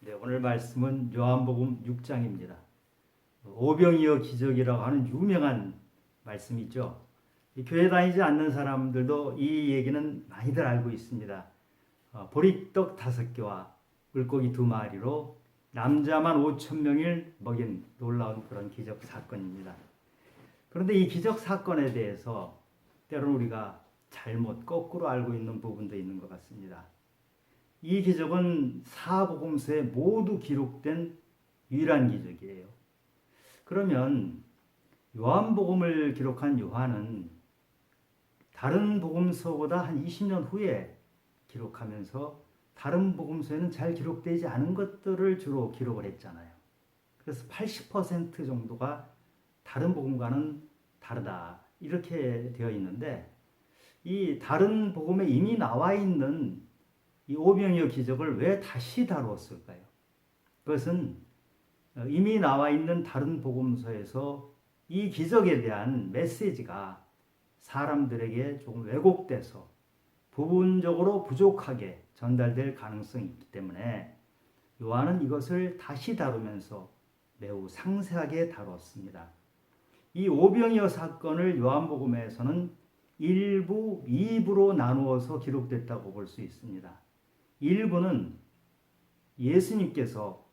네, 오늘 말씀은 요한복음 6장입니다. 오병이어 기적이라고 하는 유명한 말씀이죠. 이 교회 다니지 않는 사람들도 이 얘기는 많이들 알고 있습니다. 보리떡 5개와 물고기 2마리로 남자만 5천 명을 먹인 놀라운 그런 기적 사건입니다. 그런데 이 기적 사건에 대해서 때로는 우리가 잘못 거꾸로 알고 있는 부분도 있는 것 같습니다. 이 기적은 사복음서에 모두 기록된 유일한 기적이에요. 그러면 요한복음을 기록한 요한은 다른 복음서보다 한 20년 후에 기록하면서 다른 복음서에는 잘 기록되지 않은 것들을 주로 기록을 했잖아요. 그래서 80% 정도가 다른 복음과는 다르다 이렇게 되어 있는데, 이 다른 복음에 이미 나와 있는 이 오병이어 기적을 왜 다시 다루었을까요? 그것은 이미 나와 있는 다른 복음서에서 이 기적에 대한 메시지가 사람들에게 조금 왜곡돼서 부분적으로 부족하게 전달될 가능성이 있기 때문에 요한은 이것을 다시 다루면서 매우 상세하게 다루었습니다. 이 오병이어 사건을 요한복음에서는 1부, 2부로 나누어서 기록됐다고 볼 수 있습니다. 1부는 예수님께서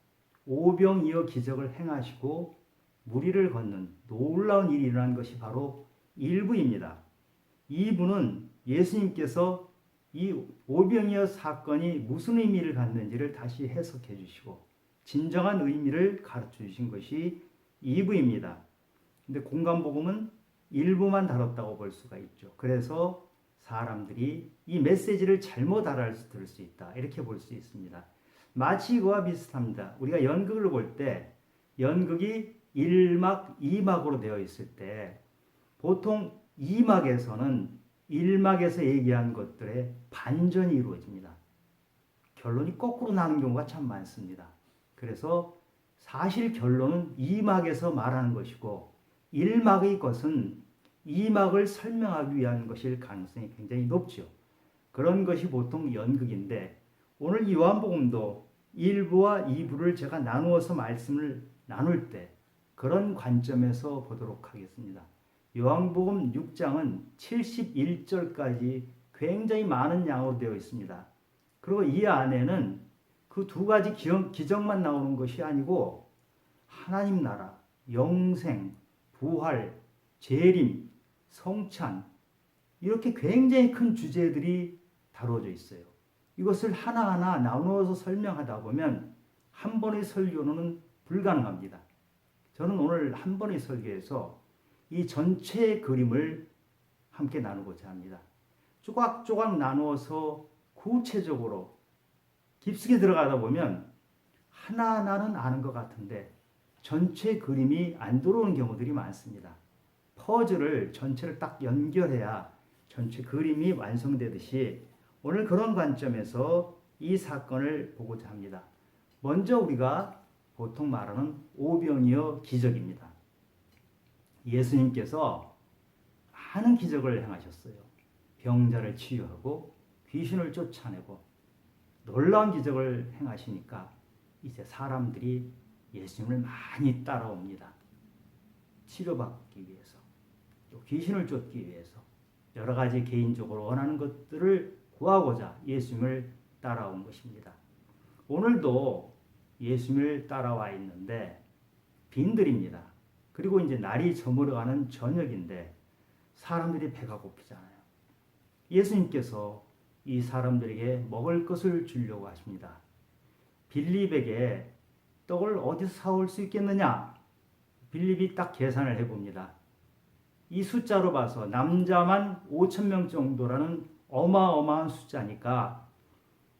오병이어 기적을 행하시고 무리를 걷는 놀라운 일이 일어난 것이 바로 1부입니다. 2부는 예수님께서 이 오병이어 사건이 무슨 의미를 갖는지를 다시 해석해 주시고 진정한 의미를 가르쳐 주신 것이 2부입니다. 근데 공간복음은 1부만 다뤘다고 볼 수가 있죠. 그래서 사람들이 이 메시지를 잘못 알아들을 수 있다, 이렇게 볼 수 있습니다. 마치 이거와 비슷합니다. 우리가 연극을 볼 때 연극이 1막, 2막으로 되어 있을 때 보통 2막에서는 1막에서 얘기한 것들의 반전이 이루어집니다. 결론이 거꾸로 나는 경우가 참 많습니다. 그래서 사실 결론은 2막에서 말하는 것이고 1막의 것은 2막을 설명하기 위한 것일 가능성이 굉장히 높죠. 그런 것이 보통 연극인데, 오늘 요한복음도 1부와 2부를 제가 나누어서 말씀을 나눌 때 그런 관점에서 보도록 하겠습니다. 요한복음 6장은 71절까지 굉장히 많은 양으로 되어 있습니다. 그리고 이 안에는 그 2가지 기적만 나오는 것이 아니고 하나님 나라, 영생, 부활, 재림, 성찬, 이렇게 굉장히 큰 주제들이 다루어져 있어요. 이것을 하나하나 나누어서 설명하다 보면 한 번의 설교는 불가능합니다. 저는 오늘 한 번의 설교에서 이 전체의 그림을 함께 나누고자 합니다. 조각조각 나누어서 구체적으로 깊숙이 들어가다 보면 하나하나는 아는 것 같은데 전체 그림이 안 들어오는 경우들이 많습니다. 퍼즐을 전체를 딱 연결해야 전체 그림이 완성되듯이 오늘 그런 관점에서 이 사건을 보고자 합니다. 먼저 우리가 보통 말하는 오병이어 기적입니다. 예수님께서 많은 기적을 행하셨어요. 병자를 치유하고 귀신을 쫓아내고 놀라운 기적을 행하시니까 이제 사람들이 예수님을 많이 따라옵니다. 치료받기 위해서, 또 귀신을 쫓기 위해서 여러 가지 개인적으로 원하는 것들을 구하고자 예수님을 따라온 것입니다. 오늘도 예수님을 따라와 있는데 빈들입니다. 그리고 이제 날이 저물어가는 저녁인데 사람들이 배가 고프잖아요. 예수님께서 이 사람들에게 먹을 것을 주려고 하십니다. 빌립에게 떡을 어디서 사올 수 있겠느냐? 빌립이 딱 계산을 해봅니다. 이 숫자로 봐서 남자만 5천 명 정도라는 어마어마한 숫자니까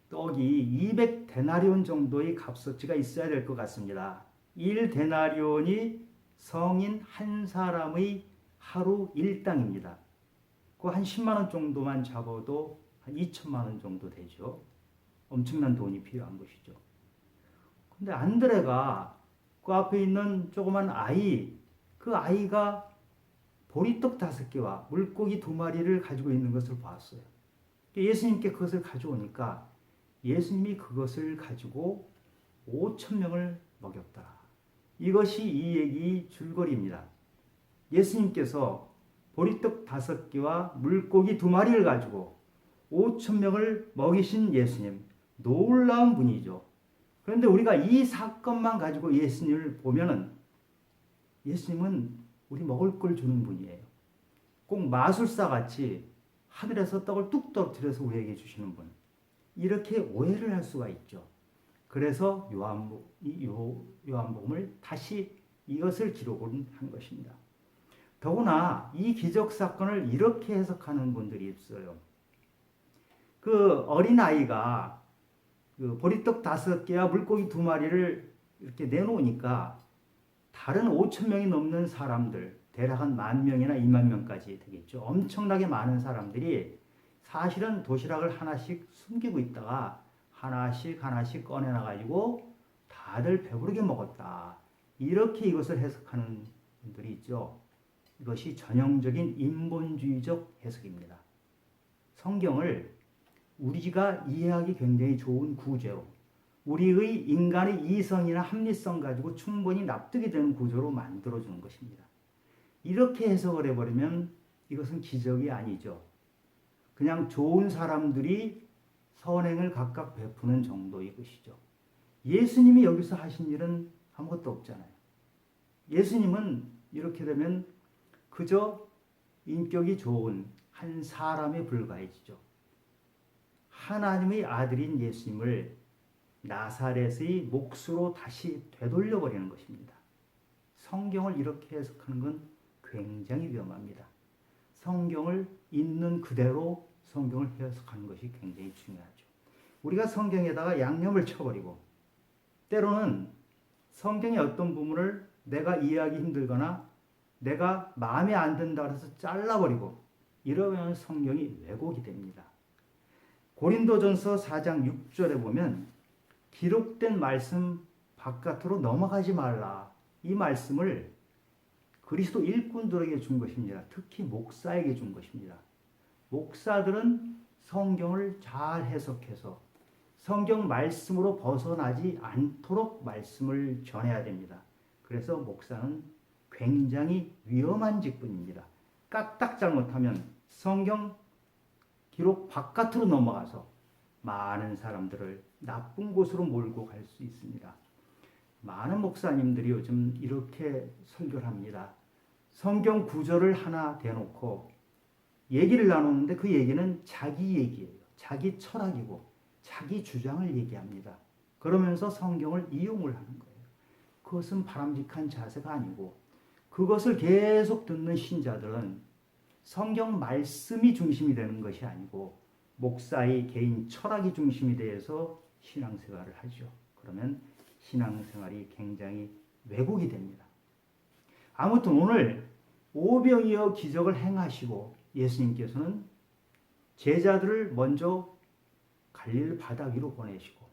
떡이 200데나리온 정도의 값어치가 있어야 될 것 같습니다. 1데나리온이 성인 한 사람의 하루 일당입니다. 그 한 10만 원 정도만 잡아도 한 2천만 원 정도 되죠. 엄청난 돈이 필요한 것이죠. 근데 안드레가 그 앞에 있는 조그만 아이, 그 아이가 보리떡 5개와 물고기 2마리를 가지고 있는 것을 봤어요. 예수님께 그것을 가져오니까 예수님이 그것을 가지고 5천 명을 먹였다. 이것이 이 얘기 줄거리입니다. 예수님께서 보리떡 5개와 물고기 2마리를 가지고 5천 명을 먹이신 예수님, 놀라운 분이죠. 그런데 우리가 이 사건만 가지고 예수님을 보면은 예수님은 우리 먹을 걸 주는 분이에요. 꼭 마술사 같이 하늘에서 떡을 뚝 떨어뜨려서 우리에게 주시는 분. 이렇게 오해를 할 수가 있죠. 그래서 요한복음을 다시 이것을 기록을 한 것입니다. 더구나 이 기적 사건을 이렇게 해석하는 분들이 있어요. 그 어린아이가 그 보리떡 5개와 물고기 2마리를 이렇게 내놓으니까 다른 5천 명이 넘는 사람들, 대략 한 10,000명이나 20,000명까지 되겠죠. 엄청나게 많은 사람들이 사실은 도시락을 하나씩 숨기고 있다가 하나씩 꺼내놔가지고 다들 배부르게 먹었다. 이렇게 이것을 해석하는 분들이 있죠. 이것이 전형적인 인본주의적 해석입니다. 성경을 우리가 이해하기 굉장히 좋은 구조로, 우리의 인간의 이성이나 합리성 가지고 충분히 납득이 되는 구조로 만들어주는 것입니다. 이렇게 해석을 해버리면 이것은 기적이 아니죠. 그냥 좋은 사람들이 선행을 각각 베푸는 정도의 것이죠. 예수님이 여기서 하신 일은 아무것도 없잖아요. 예수님은 이렇게 되면 그저 인격이 좋은 한 사람에 불과해지죠. 하나님의 아들인 예수님을 나사렛의 몫으로 다시 되돌려 버리는 것입니다. 성경을 이렇게 해석하는 건 굉장히 위험합니다. 성경을 있는 그대로 성경을 해석하는 것이 굉장히 중요하죠. 우리가 성경에다가 양념을 쳐버리고 때로는 성경의 어떤 부분을 내가 이해하기 힘들거나 내가 마음에 안 든다 해서 잘라버리고 이러면 성경이 왜곡이 됩니다. 고린도전서 4장 6절에 보면 기록된 말씀 바깥으로 넘어가지 말라. 이 말씀을 그리스도 일꾼들에게 준 것입니다. 특히 목사에게 준 것입니다. 목사들은 성경을 잘 해석해서 성경 말씀으로 벗어나지 않도록 말씀을 전해야 됩니다. 그래서 목사는 굉장히 위험한 직분입니다. 까딱 잘못하면 성경 기록 바깥으로 넘어가서 많은 사람들을 나쁜 곳으로 몰고 갈 수 있습니다. 많은 목사님들이 요즘 이렇게 설교를 합니다. 성경 구절을 하나 대놓고 얘기를 나누는데 그 얘기는 자기 얘기예요. 자기 철학이고 자기 주장을 얘기합니다. 그러면서 성경을 이용을 하는 거예요. 그것은 바람직한 자세가 아니고 그것을 계속 듣는 신자들은 성경 말씀이 중심이 되는 것이 아니고 목사의 개인 철학이 중심이 되어서 신앙생활을 하죠. 그러면 신앙생활이 굉장히 왜곡이 됩니다. 아무튼 오늘 오병이어 기적을 행하시고 예수님께서는 제자들을 먼저 갈릴리 바다 위로 보내시고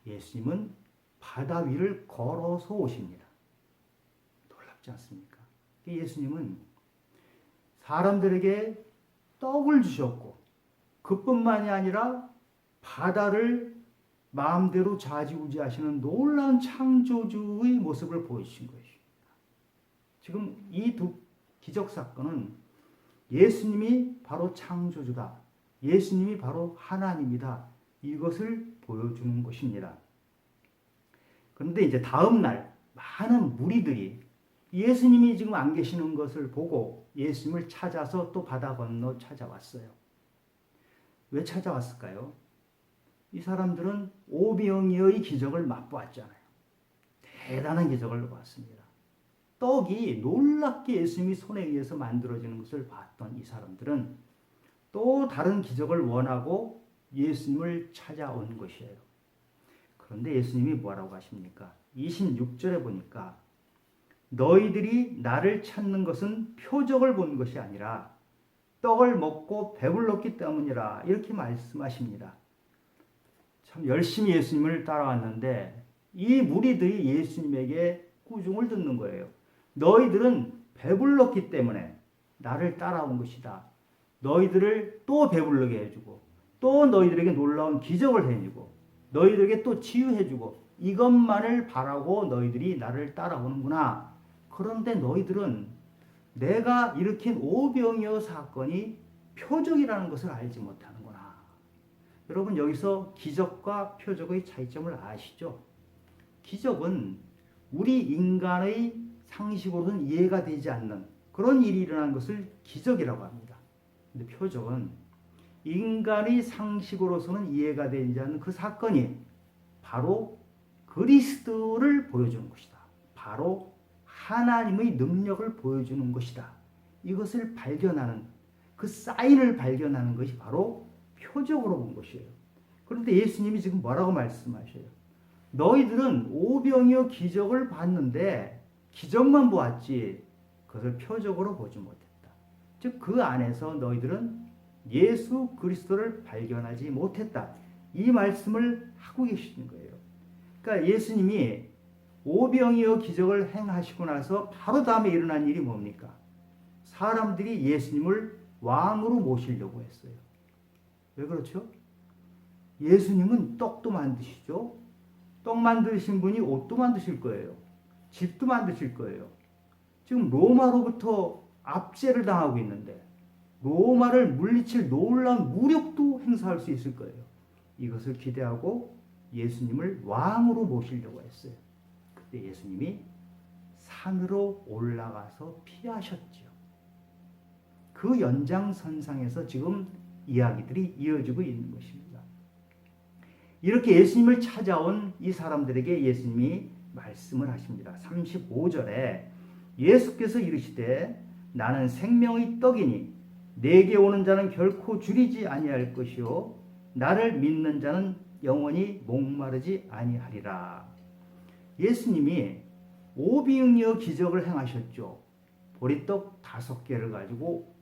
예수님은 바다 위를 걸어서 오십니다. 놀랍지 않습니까? 예수님은 사람들에게 떡을 주셨고 그뿐만이 아니라 바다를 마음대로 좌지우지하시는 놀라운 창조주의 모습을 보여주신 것입니다. 지금 이 두 기적 사건은 예수님이 바로 창조주다. 예수님이 바로 하나님이다. 이것을 보여주는 것입니다. 그런데 이제 다음 날 많은 무리들이 예수님이 지금 안 계시는 것을 보고 예수님을 찾아서 또 바다 건너 찾아왔어요. 왜 찾아왔을까요? 이 사람들은 오병이어의 기적을 맛보았잖아요. 대단한 기적을 봤습니다. 떡이 놀랍게 예수님이 손에 의해서 만들어지는 것을 봤던 이 사람들은 또 다른 기적을 원하고 예수님을 찾아온 것이에요. 그런데 예수님이 뭐라고 하십니까? 26절에 보니까 너희들이 나를 찾는 것은 표적을 본 것이 아니라 떡을 먹고 배불렀기 때문이라 이렇게 말씀하십니다. 참 열심히 예수님을 따라왔는데 이 무리들이 예수님에게 꾸중을 듣는 거예요. 너희들은 배불렀기 때문에 나를 따라온 것이다. 너희들을 또 배불르게 해주고 또 너희들에게 놀라운 기적을 해주고 너희들에게 또 치유해주고 이것만을 바라고 너희들이 나를 따라오는구나. 그런데 너희들은 내가 일으킨 오병이어 사건이 표적이라는 것을 알지 못하는구나. 여러분 여기서 기적과 표적의 차이점을 아시죠? 기적은 우리 인간의 상식으로는 이해가 되지 않는 그런 일이 일어난 것을 기적이라고 합니다. 근데 표적은 인간의 상식으로서는 이해가 되지 않는 그 사건이 바로 그리스도를 보여주는 것이다. 바로 하나님의 능력을 보여주는 것이다. 이것을 발견하는 그 사인을 발견하는 것이 바로 표적으로 본 것이에요. 그런데 예수님이 지금 뭐라고 말씀하셔요? 너희들은 오병이어 기적을 봤는데 기적만 보았지 그것을 표적으로 보지 못했다. 즉 그 안에서 너희들은 예수 그리스도를 발견하지 못했다. 이 말씀을 하고 계시는 거예요. 그러니까 예수님이 오병이어 기적을 행하시고 나서 바로 다음에 일어난 일이 뭡니까? 사람들이 예수님을 왕으로 모시려고 했어요. 왜 그렇죠? 예수님은 떡도 만드시죠. 떡 만드신 분이 옷도 만드실 거예요. 집도 만드실 거예요. 지금 로마로부터 압제를 당하고 있는데 로마를 물리칠 놀라운 무력도 행사할 수 있을 거예요. 이것을 기대하고 예수님을 왕으로 모시려고 했어요. 그때 예수님이 산으로 올라가서 피하셨죠. 그 연장선상에서 지금 이야기들이 이어지고 있는 것입니다. 이렇게 예수님을 찾아온 이 사람들에게 예수님이 말씀을 하십니다. 35절에 예수께서 이르시되 나는 생명의 떡이니 내게 오는 자는 결코 줄이지 아니할 것이요 나를 믿는 자는 영원히 목마르지 아니하리라. 예수님이 오병이어 기적을 행하셨죠. 보리떡 5개를 가지고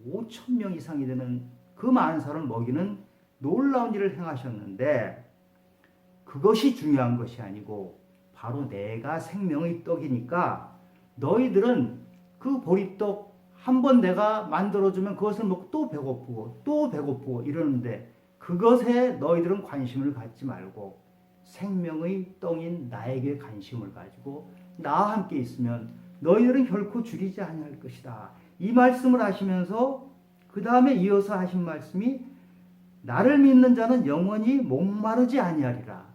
5,000명 이상이 되는 그 많은 사람을 먹이는 놀라운 일을 행하셨는데 그것이 중요한 것이 아니고 바로 내가 생명의 떡이니까 너희들은 그 보리떡 한 번 내가 만들어주면 그것을 먹고 또 배고프고 또 배고프고 이러는데 그것에 너희들은 관심을 갖지 말고 생명의 떡인 나에게 관심을 가지고 나와 함께 있으면 너희들은 결코 줄이지 아니할 것이다. 이 말씀을 하시면서 그 다음에 이어서 하신 말씀이 나를 믿는 자는 영원히 목마르지 아니하리라.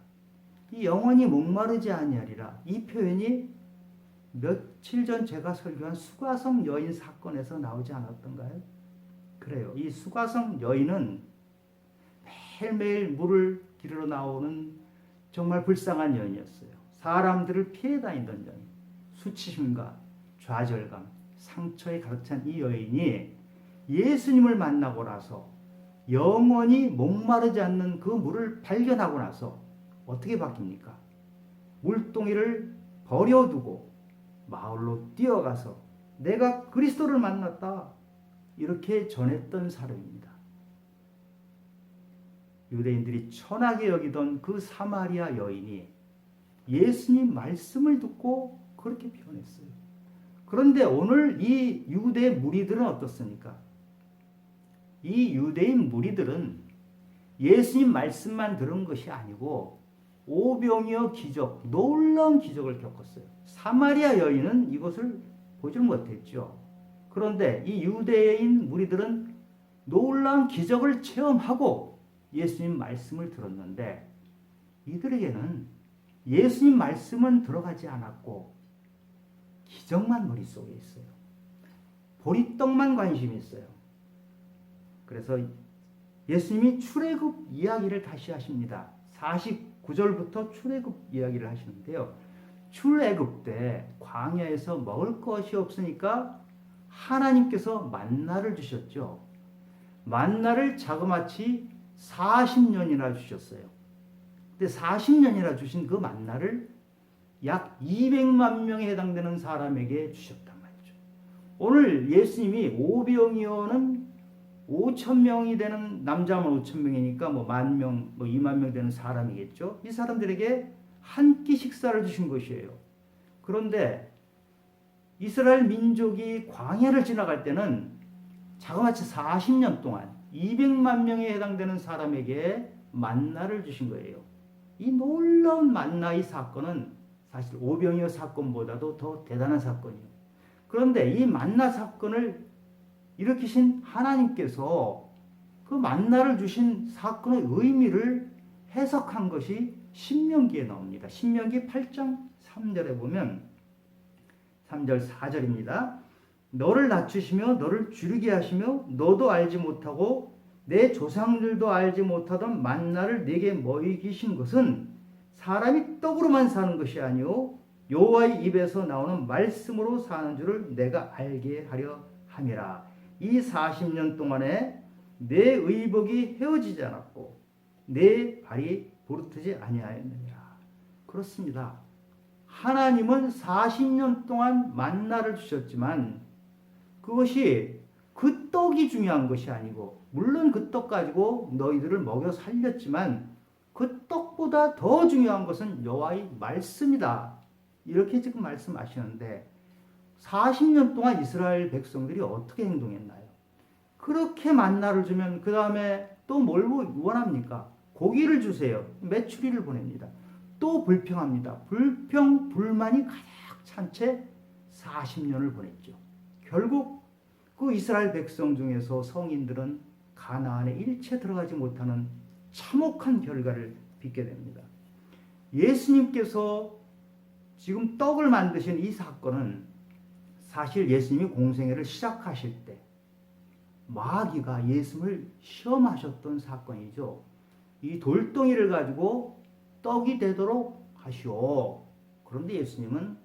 이 영원히 목마르지 아니하리라. 이 표현이 며칠 전 제가 설교한 수가성 여인 사건에서 나오지 않았던가요? 그래요. 이 수가성 여인은 매일매일 물을 기르러 나오는 정말 불쌍한 여인이었어요. 사람들을 피해 다니던 여인. 수치심과 좌절감, 상처에 가득 찬 이 여인이 예수님을 만나고 나서 영원히 목마르지 않는 그 물을 발견하고 나서 어떻게 바뀝니까? 물동이를 버려두고 마을로 뛰어가서 내가 그리스도를 만났다. 이렇게 전했던 사람입니다. 유대인들이 천하게 여기던 그 사마리아 여인이 예수님 말씀을 듣고 그렇게 변했어요. 그런데 오늘 이 유대 무리들은 어떻습니까? 이 유대인 무리들은 예수님 말씀만 들은 것이 아니고 오병이어 기적, 놀라운 기적을 겪었어요. 사마리아 여인은 이것을 보지 못했죠. 그런데 이 유대인 무리들은 놀라운 기적을 체험하고 예수님 말씀을 들었는데 이들에게는 예수님 말씀은 들어가지 않았고 기적만 머릿속에 있어요. 보리떡만 관심이 있어요. 그래서 예수님이 출애굽 이야기를 다시 하십니다. 49절부터 출애굽 이야기를 하시는데요. 출애굽 때 광야에서 먹을 것이 없으니까 하나님께서 만나를 주셨죠. 만나를 자그마치 40년이나 주셨어요. 근데 40년이나 주신 그 만나를 약 200만 명에 해당되는 사람에게 주셨단 말이죠. 오늘 예수님이 오병이어는 5,000명이 되는 남자만 5,000명이니까 뭐 10,000명, 뭐 20,000명 되는 사람이겠죠. 이 사람들에게 한 끼 식사를 주신 것이에요. 그런데 이스라엘 민족이 광야를 지나갈 때는 자그마치 40년 동안 200만 명에 해당되는 사람에게 만나를 주신 거예요. 이 놀라운 만나의 사건은 사실 오병이어 사건보다도 더 대단한 사건이에요. 그런데 이 만나 사건을 일으키신 하나님께서 그 만나를 주신 사건의 의미를 해석한 것이 신명기에 나옵니다. 신명기 8장 3절에 보면 3절 4절입니다. 너를 낮추시며 너를 줄이게 하시며 너도 알지 못하고 내 조상들도 알지 못하던 만나를 네게 먹이신 것은 사람이 떡으로만 사는 것이 아니요 여호와의 입에서 나오는 말씀으로 사는 줄을 내가 알게 하려 함이라. 이 40년 동안에 내 의복이 헤어지지 않았고 내 발이 부르트지 아니하였느니라. 그렇습니다. 하나님은 40년 동안 만나를 주셨지만 그것이 그 떡이 중요한 것이 아니고, 물론 그 떡 가지고 너희들을 먹여 살렸지만 그 떡보다 더 중요한 것은 여호와의 말씀이다. 이렇게 지금 말씀하시는데 40년 동안 이스라엘 백성들이 어떻게 행동했나요? 그렇게 만나를 주면 그 다음에 또 뭘 원합니까? 고기를 주세요. 메추리를 보냅니다. 또 불평합니다. 불평, 불만이 가득 찬 채 40년을 보냈죠. 결국 그 이스라엘 백성 중에서 성인들은 가나안에 일체 들어가지 못하는 참혹한 결과를 빚게 됩니다. 예수님께서 지금 떡을 만드신 이 사건은 사실 예수님이 공생애를 시작하실 때 마귀가 예수님을 시험하셨던 사건이죠. 이 돌덩이를 가지고 떡이 되도록 하시오. 그런데 예수님은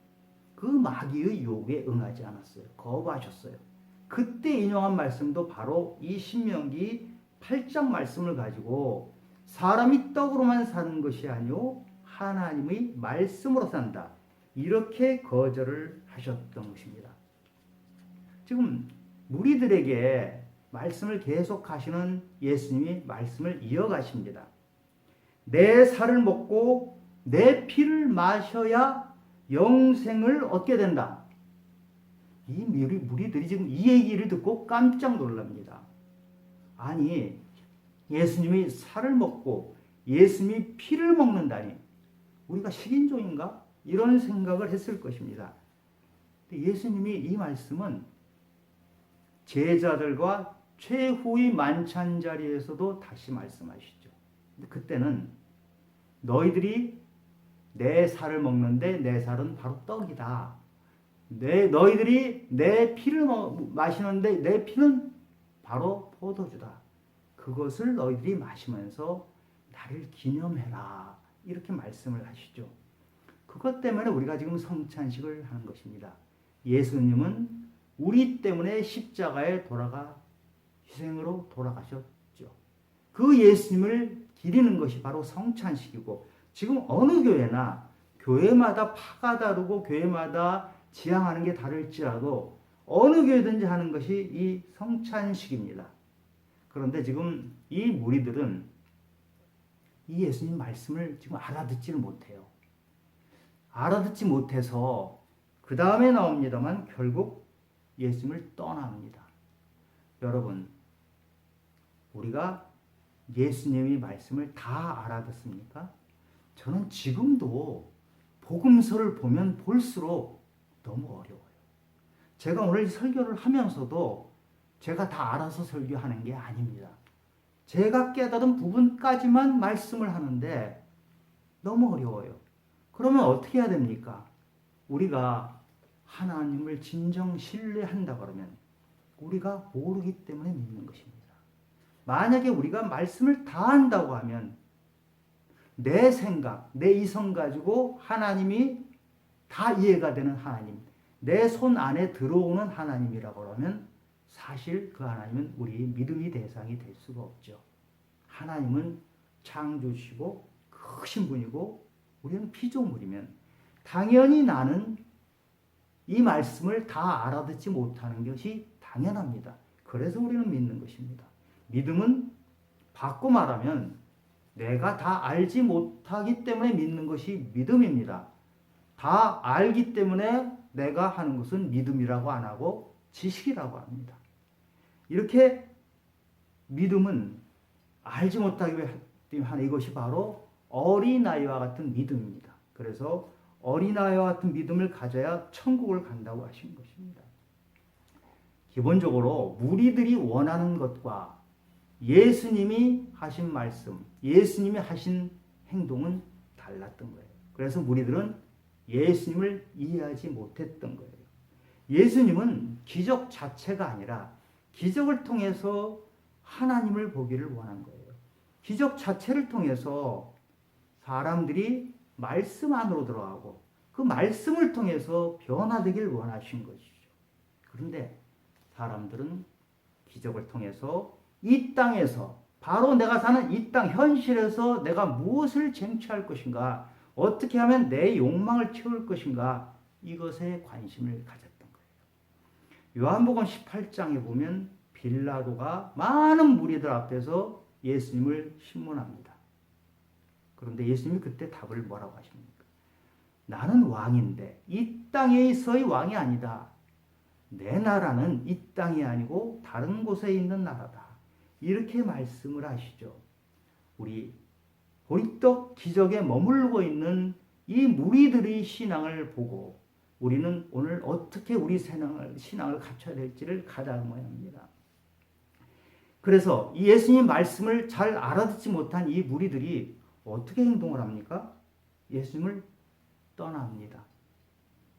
그 마귀의 요구에 응하지 않았어요. 거부하셨어요. 그때 인용한 말씀도 바로 이 신명기 8장 말씀을 가지고 사람이 떡으로만 사는 것이 아니오 하나님의 말씀으로 산다. 이렇게 거절을 하셨던 것입니다. 지금 무리들에게 말씀을 계속하시는 예수님이 말씀을 이어가십니다. 내 살을 먹고 내 피를 마셔야 영생을 얻게 된다. 이 무리들이 지금 이 얘기를 듣고 깜짝 놀랍니다. 아니, 예수님이 살을 먹고 예수님이 피를 먹는다니 우리가 식인종인가? 이런 생각을 했을 것입니다. 예수님이 이 말씀은 제자들과 최후의 만찬 자리에서도 다시 말씀하시죠. 그때는 너희들이 내 살을 먹는데 내 살은 바로 떡이다. 너희들이 내 피를 마시는데 내 피는 바로 포도주다. 그것을 너희들이 마시면서 나를 기념해라. 이렇게 말씀을 하시죠. 그것 때문에 우리가 지금 성찬식을 하는 것입니다. 예수님은 우리 때문에 십자가에 희생으로 돌아가셨죠. 그 예수님을 기리는 것이 바로 성찬식이고, 지금 어느 교회마다 파가 다르고 교회마다 지향하는 게 다를지라도 어느 교회든지 하는 것이 이 성찬식입니다. 그런데 지금 이 무리들은 이 예수님 말씀을 지금 알아듣지를 못해요. 알아듣지 못해서 그 다음에 나옵니다만 결국 예수님을 떠납니다. 여러분, 우리가 예수님의 말씀을 다 알아듣습니까? 저는 지금도 복음서를 보면 볼수록 너무 어려워요. 제가 오늘 설교를 하면서도 제가 다 알아서 설교하는 게 아닙니다. 제가 깨달은 부분까지만 말씀을 하는데 너무 어려워요. 그러면 어떻게 해야 됩니까? 우리가 하나님을 진정 신뢰한다 그러면 우리가 모르기 때문에 믿는 것입니다. 만약에 우리가 말씀을 다 한다고 하면 내 생각, 내 이성 가지고 하나님이 다 이해가 되는 하나님, 내 손 안에 들어오는 하나님이라고 하면 사실 그 하나님은 우리의 믿음의 대상이 될 수가 없죠. 하나님은 창조주시고 크신 분이고 우리는 피조물이면 당연히 나는 이 말씀을 다 알아듣지 못하는 것이 당연합니다. 그래서 우리는 믿는 것입니다. 믿음은 바꿔 말하면 내가 다 알지 못하기 때문에 믿는 것이 믿음입니다. 다 알기 때문에 내가 하는 것은 믿음이라고 안 하고 지식이라고 합니다. 이렇게 믿음은 알지 못하기 위해 하는 이것이 바로 어린아이와 같은 믿음입니다. 그래서 어린아이와 같은 믿음을 가져야 천국을 간다고 하신 것입니다. 기본적으로 무리들이 원하는 것과 예수님이 하신 말씀, 예수님이 하신 행동은 달랐던 거예요. 그래서 무리들은 예수님을 이해하지 못했던 거예요. 예수님은 기적 자체가 아니라 기적을 통해서 하나님을 보기를 원한 거예요. 기적 자체를 통해서 사람들이 말씀 안으로 들어가고 그 말씀을 통해서 변화되길 원하신 것이죠. 그런데 사람들은 기적을 통해서 이 땅에서 바로 내가 사는 이 땅 현실에서 내가 무엇을 쟁취할 것인가, 어떻게 하면 내 욕망을 채울 것인가, 이것에 관심을 가졌던 거예요. 요한복음 18장에 보면 빌라도가 많은 무리들 앞에서 예수님을 신문합니다. 그런데 예수님이 그때 답을 뭐라고 하십니까? 나는 왕인데 이 땅에서의 왕이 아니다. 내 나라는 이 땅이 아니고 다른 곳에 있는 나라다. 이렇게 말씀을 하시죠. 우리 보리떡 기적에 머물고 있는 이 무리들의 신앙을 보고 우리는 오늘 어떻게 우리 신앙을 갖춰야 될지를 가다듬어야 합니다. 그래서 이 예수님 말씀을 잘 알아듣지 못한 이 무리들이 어떻게 행동을 합니까? 예수님을 떠납니다.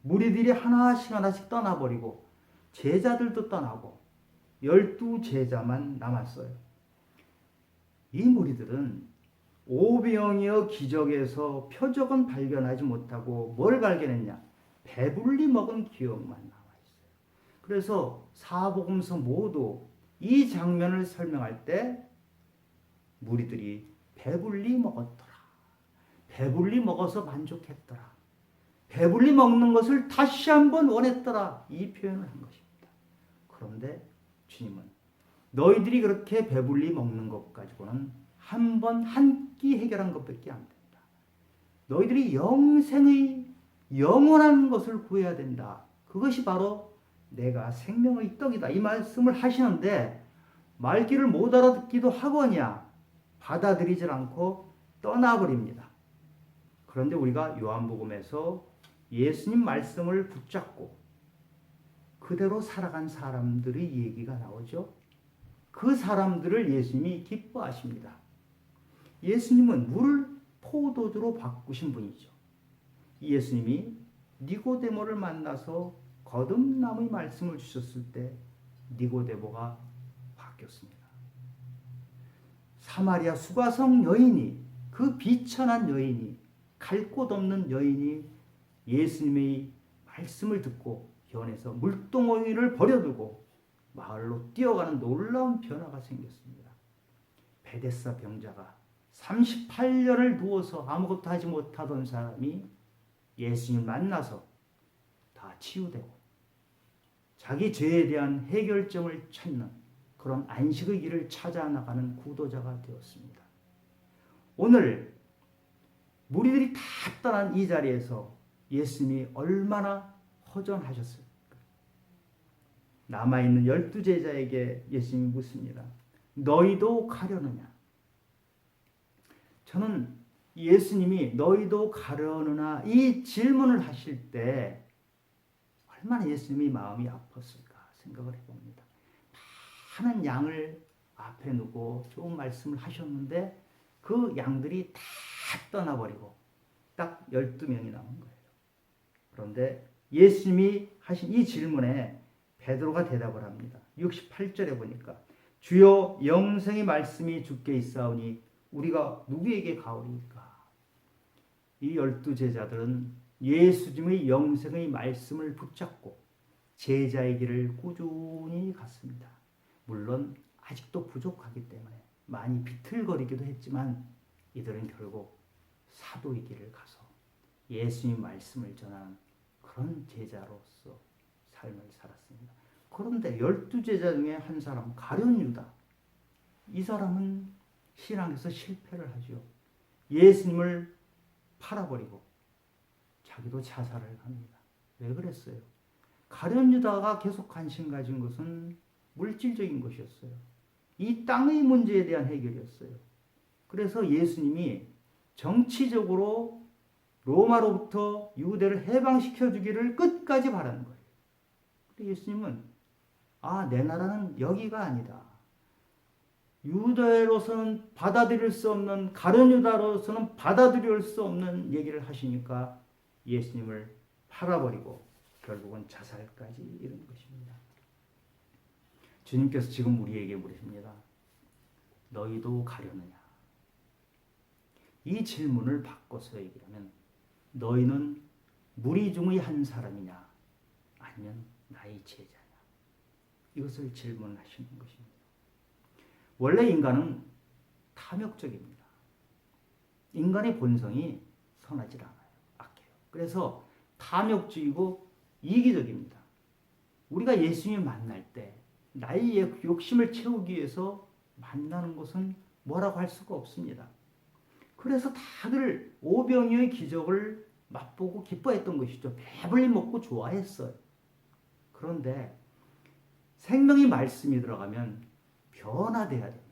무리들이 하나씩 떠나버리고 제자들도 떠나고 12제자만 남았어요. 이 무리들은 오병이어 기적에서 표적은 발견하지 못하고 뭘 발견했냐? 배불리 먹은 기억만 남아있어요. 그래서 사복음서 모두 이 장면을 설명할 때 무리들이 배불리 먹었더라. 배불리 먹어서 만족했더라. 배불리 먹는 것을 다시 한번 원했더라. 이 표현을 한 것입니다. 그런데 주님은 너희들이 그렇게 배불리 먹는 것 가지고는 한 번 한 끼 해결한 것밖에 안 된다. 너희들이 영생의 영원한 것을 구해야 된다. 그것이 바로 내가 생명의 떡이다. 이 말씀을 하시는데 말귀를 못 알아듣기도 하거냐 받아들이질 않고 떠나버립니다. 그런데 우리가 요한복음에서 예수님 말씀을 붙잡고 그대로 살아간 사람들의 얘기가 나오죠. 그 사람들을 예수님이 기뻐하십니다. 예수님은 물을 포도주로 바꾸신 분이죠. 예수님이 니고데모를 만나서 거듭남의 말씀을 주셨을 때 니고데모가 바뀌었습니다. 사마리아 수가성 여인이, 그 비천한 여인이, 갈 곳 없는 여인이 예수님의 말씀을 듣고 변해서 물동이를 버려두고 마을로 뛰어가는 놀라운 변화가 생겼습니다. 베데스다 병자가 38년을 누워서 아무것도 하지 못하던 사람이 예수님 만나서 다 치유되고 자기 죄에 대한 해결점을 찾는 그런 안식의 길을 찾아 나가는 구도자가 되었습니다. 오늘 무리들이 다 떠난 이 자리에서 예수님이 얼마나 허전하셨을까? 남아있는 12제자에게 예수님이 묻습니다. 너희도 가려느냐? 저는 예수님이 너희도 가려느냐 이 질문을 하실 때 얼마나 예수님의 마음이 아팠을까 생각을 해봅니다. 많은 양을 앞에 두고 좋은 말씀을 하셨는데 그 양들이 다 떠나버리고 딱 12명이 남은 거예요. 그런데 예수님이 하신 이 질문에 베드로가 대답을 합니다. 68절에 보니까 주여 영생의 말씀이 주께 있사오니 우리가 누구에게 가오리까? 이 12제자들은 예수님의 영생의 말씀을 붙잡고 제자의 길을 꾸준히 갔습니다. 물론 아직도 부족하기 때문에 많이 비틀거리기도 했지만 이들은 결국 사도의 길을 가서 예수님 말씀을 전하는 그런 제자로서 삶을 살았습니다. 그런데 12제자 중에 한 사람 가룟 유다, 이 사람은 신앙에서 실패를 하죠. 예수님을 팔아버리고 자기도 자살을 합니다. 왜 그랬어요? 가룟 유다가 계속 관심 가진 것은 물질적인 것이었어요. 이 땅의 문제에 대한 해결이었어요. 그래서 예수님이 정치적으로 로마로부터 유대를 해방시켜 주기를 끝까지 바라는 거예요. 근데 예수님은 내 나라는 여기가 아니다. 유대로서는 받아들일 수 없는, 가룟 유다로서는 받아들일 수 없는 얘기를 하시니까 예수님을 팔아버리고 결국은 자살까지 이른 것입니다. 주님께서 지금 우리에게 물으십니다. 너희도 가려느냐? 이 질문을 바꿔서 얘기하면 너희는 무리 중의 한 사람이냐? 아니면 나의 제자냐? 이것을 질문하시는 것입니다. 원래 인간은 탐욕적입니다. 인간의 본성이 선하지 않아요. 악해요. 그래서 탐욕주의고 이기적입니다. 우리가 예수님 만날 때 나의 욕심을 채우기 위해서 만나는 것은 뭐라고 할 수가 없습니다. 그래서 다들 오병이어의 기적을 맛보고 기뻐했던 것이죠. 배불리 먹고 좋아했어요. 그런데 생명의 말씀이 들어가면 변화돼야 됩니다.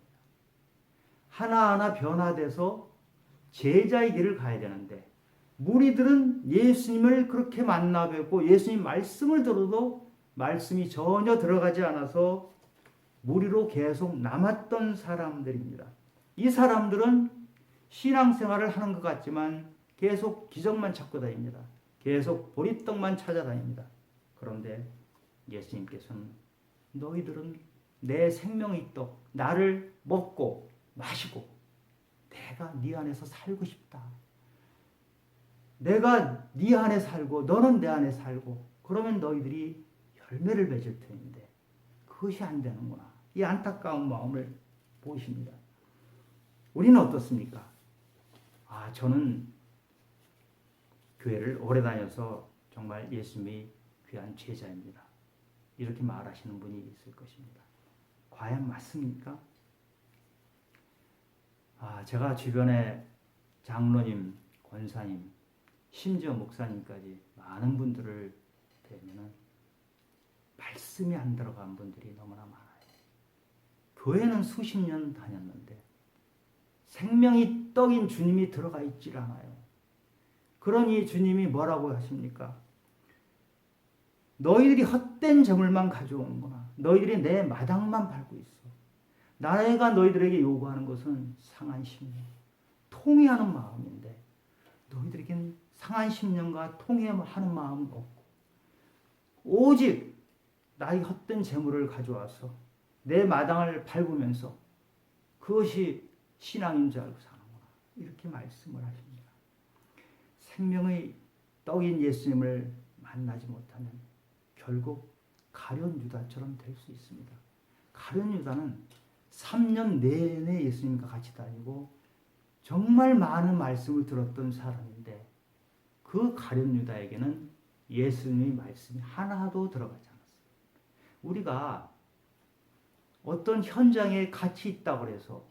하나하나 변화돼서 제자의 길을 가야 되는데 무리들은 예수님을 그렇게 만나 뵙고 예수님 말씀을 들어도 말씀이 전혀 들어가지 않아서 무리로 계속 남았던 사람들입니다. 이 사람들은 신앙생활을 하는 것 같지만 계속 기적만 찾고 다닙니다. 계속 보리떡만 찾아다닙니다. 그런데 예수님께서는 너희들은 내 생명의 떡, 나를 먹고 마시고 내가 네 안에서 살고 싶다. 내가 네 안에 살고 너는 내 안에 살고 그러면 너희들이 열매를 맺을 텐데 그것이 안 되는구나. 이 안타까운 마음을 보십니다. 우리는 어떻습니까? 저는 교회를 오래 다녀서 정말 예수님이 귀한 제자입니다. 이렇게 말하시는 분이 있을 것입니다. 과연 맞습니까? 제가 주변에 장로님, 권사님, 심지어 목사님까지 많은 분들을 뵈면은 말씀이 안 들어간 분들이 너무나 많아요. 교회는 수십 년 다녔는데 생명이 떡인 주님이 들어가 있질 않아요. 그러니 주님이 뭐라고 하십니까? 너희들이 헛된 재물만 가져오는구나. 너희들이 내 마당만 밟고 있어. 내가 너희들에게 요구하는 것은 상한 심령, 통회하는 마음인데 너희들에게는 상한 심령과 통회하는 마음은 없고 오직 나의 헛된 재물을 가져와서 내 마당을 밟으면서 그것이 신앙인 줄 알고 사는구나. 이렇게 말씀을 하십니다. 생명의 떡인 예수님을 만나지 못하면 결국 가룟 유다처럼 될 수 있습니다. 가룟 유다는 3년 내내 예수님과 같이 다니고 정말 많은 말씀을 들었던 사람인데 그 가룟 유다에게는 예수님의 말씀이 하나도 들어가지 않았어요. 우리가 어떤 현장에 같이 있다고 해서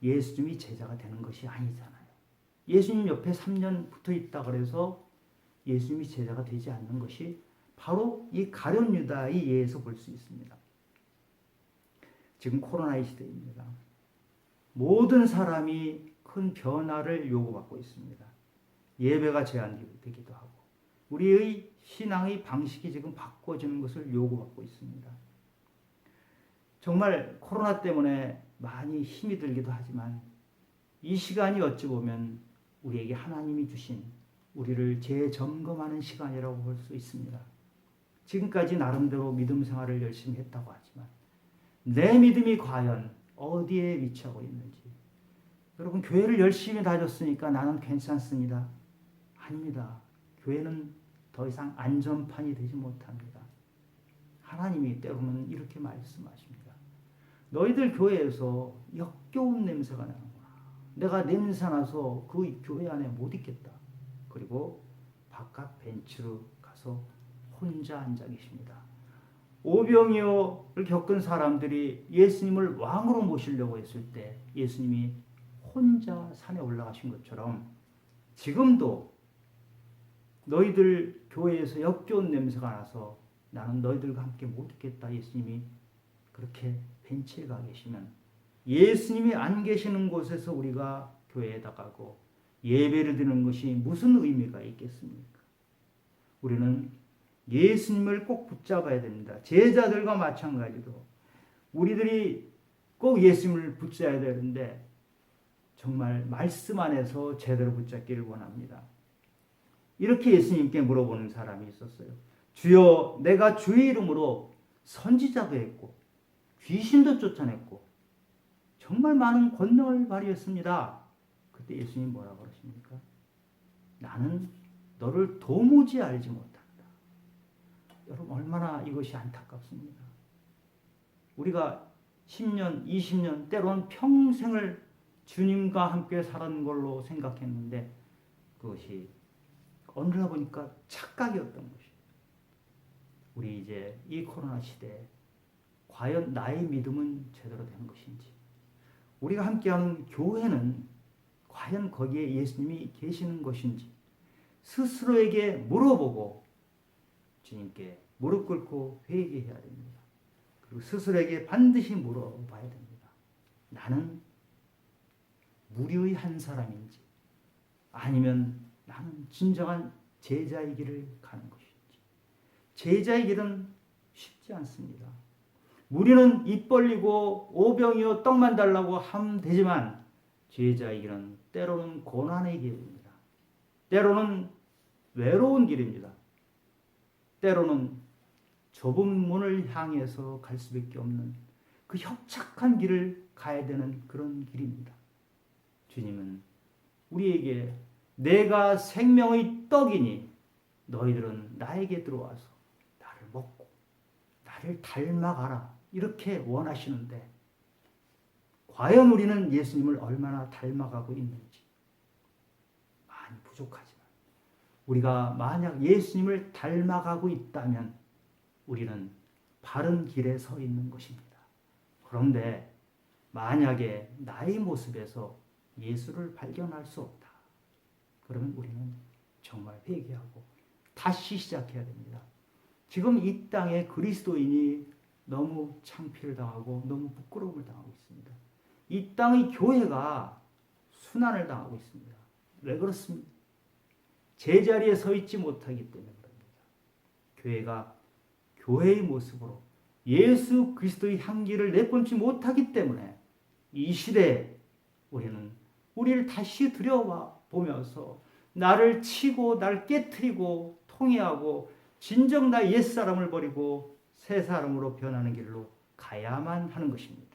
예수님이 제자가 되는 것이 아니잖아요. 예수님 옆에 3년 붙어 있다고 해서 예수님이 제자가 되지 않는 것이 바로 이 가룟 유다의 예에서 볼 수 있습니다. 지금 코로나의 시대입니다. 모든 사람이 큰 변화를 요구받고 있습니다. 예배가 제한되기도 하고 우리의 신앙의 방식이 지금 바꿔지는 것을 요구받고 있습니다. 정말 코로나 때문에 많이 힘이 들기도 하지만 이 시간이 어찌 보면 우리에게 하나님이 주신 우리를 재점검하는 시간이라고 볼 수 있습니다. 지금까지 나름대로 믿음 생활을 열심히 했다고 하지만 내 믿음이 과연 어디에 위치하고 있는지. 여러분, 교회를 열심히 다녔으니까 나는 괜찮습니다. 아닙니다. 교회는 더 이상 안전판이 되지 못합니다. 하나님이 때로는 이렇게 말씀하십니다. 너희들 교회에서 역겨운 냄새가 나는구나. 내가 냄새나서 그 교회 안에 못 있겠다. 그리고 바깥 벤치로 가서 혼자 앉아 계십니다. 오병이어를 겪은 사람들이 예수님을 왕으로 모시려고 했을 때 예수님이 혼자 산에 올라가신 것처럼 지금도 너희들 교회에서 역겨운 냄새가 나서 나는 너희들과 함께 못 있겠다. 예수님이 그렇게 벤치에 가 계시면 예수님이 안 계시는 곳에서 우리가 교회에 나가고 예배를 드리는 것이 무슨 의미가 있겠습니까? 우리는 예수님을 꼭 붙잡아야 됩니다. 제자들과 마찬가지로 우리들이 꼭 예수님을 붙잡아야 되는데 정말 말씀 안에서 제대로 붙잡기를 원합니다. 이렇게 예수님께 물어보는 사람이 있었어요. 주여, 내가 주의 이름으로 선지자도 했고 귀신도 쫓아냈고 정말 많은 권능을 발휘했습니다. 그때 예수님 뭐라고 그러십니까? 나는 너를 도무지 알지 못한다. 여러분 얼마나 이것이 안타깝습니다. 우리가 10년, 20년, 때로는 평생을 주님과 함께 살았는 걸로 생각했는데 그것이 어느 날 보니까 착각이었던 것이에요. 우리 이제 이 코로나 시대에 과연 나의 믿음은 제대로 된 것인지, 우리가 함께하는 교회는 과연 거기에 예수님이 계시는 것인지 스스로에게 물어보고 주님께 무릎 꿇고 회개해야 됩니다. 그리고 스스로에게 반드시 물어봐야 됩니다. 나는 무리의 한 사람인지 아니면 나는 진정한 제자의 길을 가는 것인지. 제자의 길은 쉽지 않습니다. 무리는 입 벌리고 오병이어 떡만 달라고 하면 되지만 제자의 길은 때로는 고난의 길입니다. 때로는 외로운 길입니다. 때로는 좁은 문을 향해서 갈 수밖에 없는 그 협착한 길을 가야 되는 그런 길입니다. 주님은 우리에게 내가 생명의 떡이니 너희들은 나에게 들어와서 나를 먹고 나를 닮아가라 이렇게 원하시는데 과연 우리는 예수님을 얼마나 닮아가고 있는지 많이 부족하지만 우리가 만약 예수님을 닮아가고 있다면 우리는 바른 길에 서 있는 것입니다. 그런데 만약에 나의 모습에서 예수를 발견할 수 없다. 그러면 우리는 정말 회개하고 다시 시작해야 됩니다. 지금 이 땅에 그리스도인이 너무 창피를 당하고 너무 부끄러움을 당하고 있습니다. 이 땅의 교회가 순환을 당하고 있습니다. 왜 그렇습니까? 제자리에 서 있지 못하기 때문에 그럽니다. 교회가 교회의 모습으로 예수 그리스도의 향기를 내뿜지 못하기 때문에 이 시대에 우리는 우리를 다시 들여보면서 나를 치고 나를 깨트리고 통회하고 진정 나의 옛사람을 버리고 새 사람으로 변하는 길로 가야만 하는 것입니다.